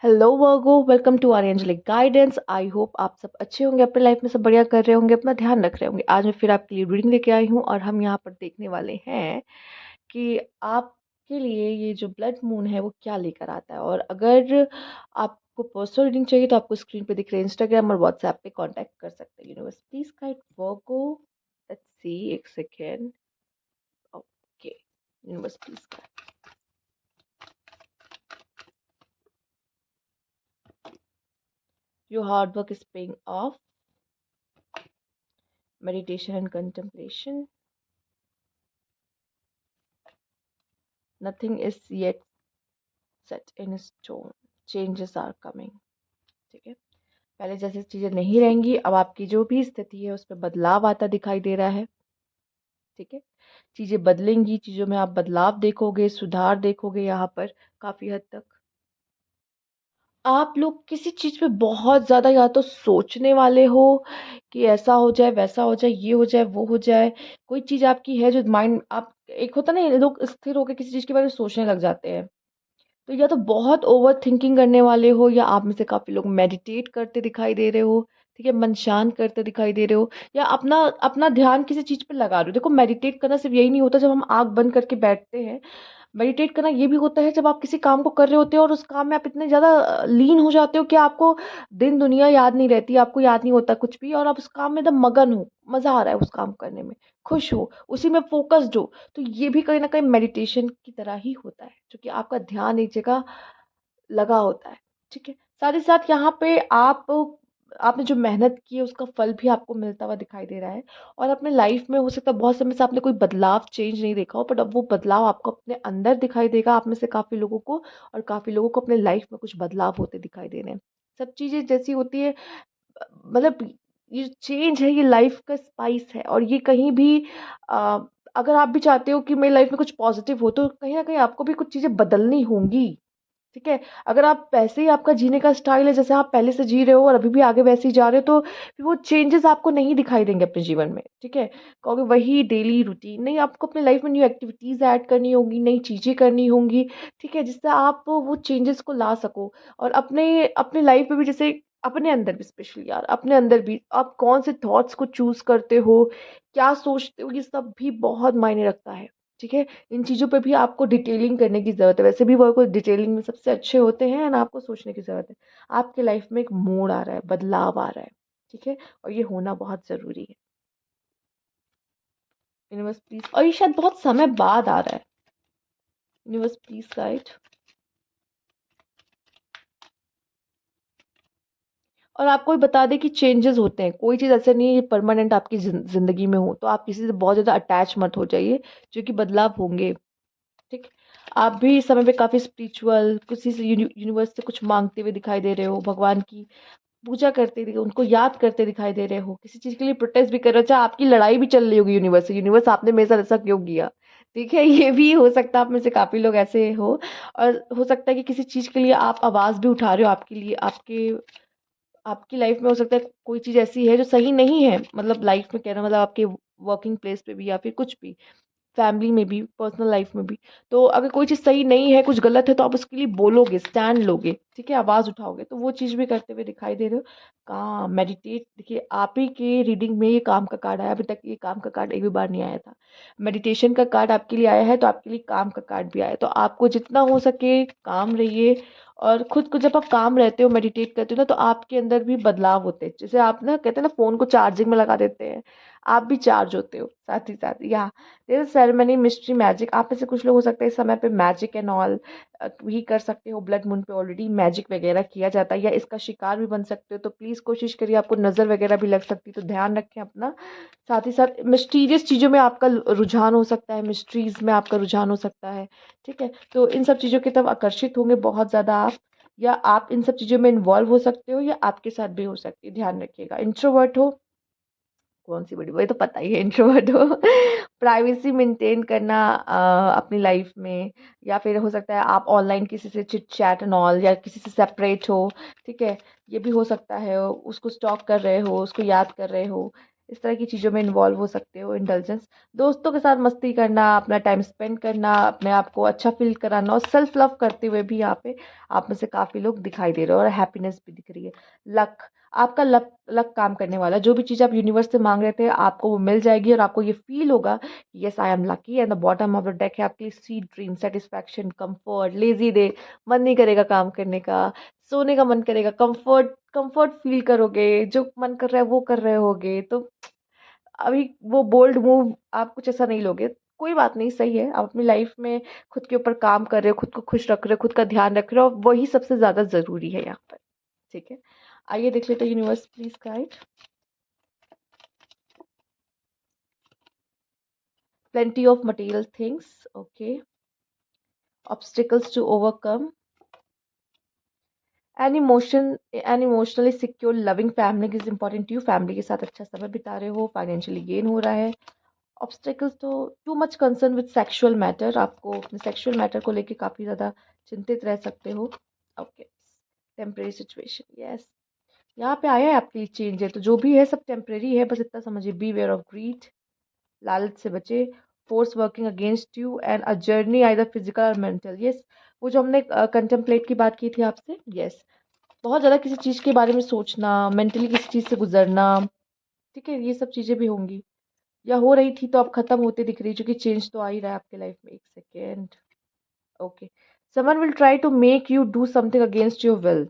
Hello Virgo, welcome to our Angelic Guidance. I hope आप सब अच्छे होंगे, अपने लाइफ में सब बढ़िया कर रहे होंगे, अपना ध्यान रख रहे होंगे। आज मैं फिर आपके लिए रीडिंग लेके आई हूँ और हम यहाँ पर देखने वाले हैं कि आपके लिए ये जो ब्लड मून है वो क्या लेकर आता है। और अगर आपको पर्सनल रीडिंग चाहिए तो आपको स्क्रीन पे दिख रहे हैं इंस्टाग्राम और व्हाट्सएप पे कांटेक्ट कर सकते हैं। Universe please guide Virgo. Let's see, एक second. Okay, universe please guide. Your hard work is paying off. Meditation and contemplation. Nothing is yet set in stone. Changes are coming. ठीक है, पहले जैसी चीजें नहीं रहेंगी। अब आपकी जो भी स्थिति है उसमें बदलाव आता दिखाई दे रहा है। ठीक है, चीजें बदलेंगी, चीजों में आप बदलाव देखोगे, सुधार देखोगे। यहाँ पर काफी हद तक आप लोग किसी चीज पे बहुत ज्यादा या तो सोचने वाले हो कि ऐसा हो जाए, वैसा हो जाए, ये हो जाए, वो हो जाए। कोई चीज आपकी है जो माइंड आप एक होता ना, ये लोग स्थिर होकर किसी चीज के बारे में सोचने लग जाते हैं। तो या तो बहुत ओवर थिंकिंग करने वाले हो, या आप में से काफी लोग मेडिटेट करते दिखाई दे रहे हो। ठीक है, मन शांत करते दिखाई दे रहे हो, या अपना अपना ध्यान किसी चीज पे लगा रहे हो। देखो, मेडिटेट करना सिर्फ यही नहीं होता जब हम आंख बंद करके बैठते हैं। मेडिटेट करना ये भी होता है जब आप किसी काम को कर रहे होते हो और उस काम में आप इतने ज़्यादा लीन हो जाते हो कि आपको दिन दुनिया याद नहीं रहती, आपको याद नहीं होता कुछ भी, और आप उस काम में एकदम मगन हो, मज़ा आ रहा है उस काम करने में, खुश हो, उसी में फोकस्ड हो। तो ये भी कहीं ना कहीं मेडिटेशन की तरह ही होता है, जो कि आपका ध्यान एक जगह लगा होता है। ठीक है, साथ ही साथ यहाँ पे आपने जो मेहनत की है उसका फल भी आपको मिलता हुआ दिखाई दे रहा है। और अपने लाइफ में हो सकता है बहुत समय से आपने कोई बदलाव चेंज नहीं देखा हो, बट अब वो बदलाव आपको अपने अंदर दिखाई देगा। आप में से काफी लोगों को, और काफी लोगों को अपने लाइफ में कुछ बदलाव होते दिखाई दे रहे हैं। सब चीजें जैसी होती है, मतलब ये चेंज है, ये लाइफ का स्पाइस है। और ये कहीं भी अ, अगर आप भी चाहते हो कि मेरी लाइफ में कुछ पॉजिटिव हो, तो कहीं ना कहीं आपको भी कुछ चीजें बदलनी होंगी। ठीक है, अगर आप वैसे ही आपका जीने का स्टाइल है जैसे आप पहले से जी रहे हो और अभी भी आगे वैसे ही जा रहे हो, तो फिर वो चेंजेस आपको नहीं दिखाई देंगे अपने जीवन में। ठीक है, कहोगे वही डेली रूटीन, नहीं, आपको अपने लाइफ में न्यू एक्टिविटीज ऐड करनी होगी, नई चीजें करनी होंगी। ठीक है, जिससे आप वो चेंजेस को ला सको। और अपने अपने लाइफ में भी, जैसे अपने अंदर भी, स्पेशली यार अपने अंदर भी आप कौन से थॉट्स को चूज करते हो, क्या सोचते हो, ये सब भी बहुत मायने रखता है। ठीक है, इन चीज़ों पे भी आपको डिटेलिंग करने की ज़रूरत है। वैसे भी वर्क डिटेलिंग में सबसे अच्छे होते हैं, ना आपको सोचने की ज़रूरत है। आपके लाइफ में एक मोड़ आ रहा है, बदलाव आ रहा है। ठीक है, और ये होना बहुत ज़रूरी है। यूनिवर्स प्लीज, और ये शायद बहुत समय बाद आ रहा है। Universe please guide. और आपको भी बता दें कि चेंजेस होते हैं, कोई चीज़ ऐसा नहीं है ये परमानेंट आपकी जिंदगी में हो। तो आप किसी से बहुत ज़्यादा अटैच मत हो जाइए, जो कि बदलाव होंगे। ठीक, आप भी इस समय पे काफी स्पिरिचुअल, किसी से यूनिवर्स से कुछ मांगते हुए दिखाई दे रहे हो, भगवान की पूजा करते दिखे, उनको याद करते दिखाई दे रहे हो, किसी चीज के लिए प्रोटेस्ट भी कर रहे हो। चाहे आपकी लड़ाई भी चल रही होगी यूनिवर्स से, यूनिवर्स आपने मेरे साथ ऐसा क्यों किया। ठीक है, ये भी हो सकता है, आप में से काफी लोग ऐसे हो। और हो सकता है कि किसी चीज के लिए आप आवाज भी उठा रहे हो, आपके लिए, आपके आपकी लाइफ में हो सकता है कोई चीज ऐसी है जो सही नहीं है, मतलब लाइफ में कहना, मतलब आपके वर्किंग प्लेस पे भी, या फिर कुछ भी, फैमिली में भी, पर्सनल लाइफ में भी। तो अगर कोई चीज़ सही नहीं है, कुछ गलत है, तो आप उसके लिए बोलोगे, स्टैंड लोगे। ठीक है, आवाज़ उठाओगे। तो वो चीज़ भी करते हुए दिखाई दे रहे हो। काम मेडिटेट, देखिए आप ही के रीडिंग में ये काम का कार्ड आया, अभी तक ये काम का कार्ड एक भी बार नहीं आया था। मेडिटेशन का कार्ड आपके लिए आया है, तो आपके लिए काम का कार्ड भी आया है। तो आपको जितना हो सके काम रहिए। और खुद को जब आप काम रहते हो, मेडिटेट करते हो ना, तो आपके अंदर भी बदलाव होते हैं। जैसे आप ना कहते हैं ना, फोन को चार्जिंग में लगा देते हैं, आप भी चार्ज होते हो साथ ही साथ। या there is ceremony mystery magic, आप में से कुछ लोग हो सकते हैं इस समय पे मैजिक एंड ऑल भी कर सकते हो। ब्लड मून पे ऑलरेडी मैजिक वगैरह किया जाता है, या इसका शिकार भी बन सकते हो। तो प्लीज़ कोशिश करिए, आपको नज़र वगैरह भी लग सकती है, तो ध्यान रखें अपना। साथ ही साथ मिस्टीरियस चीज़ों में आपका रुझान हो सकता है, मिस्ट्रीज में आपका रुझान हो सकता है। ठीक है, तो इन सब चीज़ों की तरफ आकर्षित होंगे बहुत ज़्यादा आप, या आप इन सब चीज़ों में इन्वॉल्व हो सकते हो, या आपके साथ भी हो सकती है। ध्यान रखिएगा, इंट्रोवर्ट हो, कौन सी बड़ी, वही तो पता ही है, इंट्रोवर्ट हो। प्राइवेसी मेंटेन करना अपनी लाइफ में, या फिर हो सकता है आप ऑनलाइन किसी से चिट चैट एंड ऑल, या किसी से सेपरेट हो। ठीक है, ये भी हो सकता है, उसको स्टॉक कर रहे हो, उसको याद कर रहे हो। इस तरह की चीज़ों में इन्वॉल्व हो सकते हो। इंडल्जेंस, दोस्तों के साथ मस्ती करना, अपना टाइम स्पेंड करना, अपने आप को अच्छा फील कराना और सेल्फ लव करते हुए भी यहाँ पे आप में से काफ़ी लोग दिखाई दे रहे हो और हैप्पीनेस भी दिख रही है। लक, आपका लक लक काम करने वाला है। जो भी चीज़ आप यूनिवर्स से मांग रहे थे आपको वो मिल जाएगी और आपको ये फील होगा कि yes I am lucky. And the bottom of the deck है आपके लिए sweet dream, satisfaction, comfort, lazy day, मन नहीं करेगा काम करने का, सोने का मन करेगा, कंफर्ट कंफर्ट फील करोगे, जो मन कर रहा है वो कर रहे होगे। तो अभी वो बोल्ड मूव आप कुछ ऐसा नहीं लोगे, कोई बात नहीं, सही है। आप अपनी लाइफ में खुद के ऊपर काम कर रहे हो, खुद को खुश रख रहे हो, खुद का ध्यान रख रहे हो, और वही सबसे ज़्यादा ज़रूरी है यहाँ पर। ठीक है, आइए देख लेते हैं universe please guide. Plenty of material things, okay. Obstacles to overcome. An emotionally secure loving family is important to you. Family के साथ अच्छा समय बिता रहे हो, फाइनेंशियली गेन हो रहा है। ऑब्स्टेकल्स तो too much concern with sexual matter, आपको अपने सेक्सुअल मैटर को लेके काफ़ी ज़्यादा चिंतित रह सकते हो। ओके, टेम्परेरी सिचुएशन, यस, यहाँ पे आया है आपके लिए चेंज है, तो जो भी है सब टेम्परेरी है, बस इतना समझिए। बी वेयर ऑफ ग्रीड, लालच से बचे। Force working against you and a journey either physical और मेंटल, यस। वो जो हमने कंटेम्पलेट की बात की थी आपसे, यस, बहुत ज़्यादा किसी चीज़ के बारे में सोचना, मेंटली किसी चीज़ से गुजरना, ठीक है, ये सब चीज़ें भी होंगी या हो रही थी, तो अब खत्म होते दिख रही है, क्योंकि चेंज तो आ ही रहा है आपके लाइफ में। एक second, okay. Someone will try to make you do something against your will,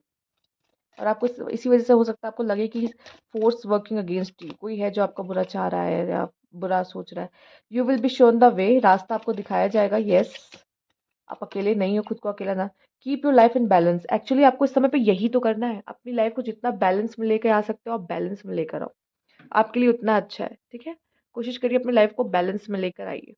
और आपको इसी वजह से हो सकता है आपको लगे कि फोर्स वर्किंग अगेंस्ट यू, कोई है जो आपका बुरा चाह रहा है या बुरा सोच रहा है। You will be shown the way, रास्ता आपको दिखाया जाएगा, यस। आप अकेले नहीं हो, खुद को अकेला ना। Keep your life in balance, actually आपको इस समय पे यही तो करना है, अपनी लाइफ को जितना बैलेंस में लेकर आ सकते हो आप बैलेंस में लेकर आओ, आपके लिए उतना अच्छा है। ठीक है, कोशिश करिए अपनी लाइफ को बैलेंस में लेकर आइए,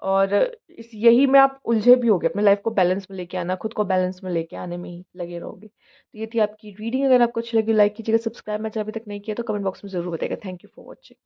और इस यही में आप उलझे भी होगे, अपने लाइफ को बैलेंस में लेके आना, खुद को बैलेंस में लेके आने में ही लगे रहोगे। तो ये थी आपकी रीडिंग, अगर आपको अच्छी लगी लाइक कीजिएगा, सब्सक्राइब मैं अभी तक नहीं किया तो कमेंट बॉक्स में जरूर बताइएगा। Thank you for watching.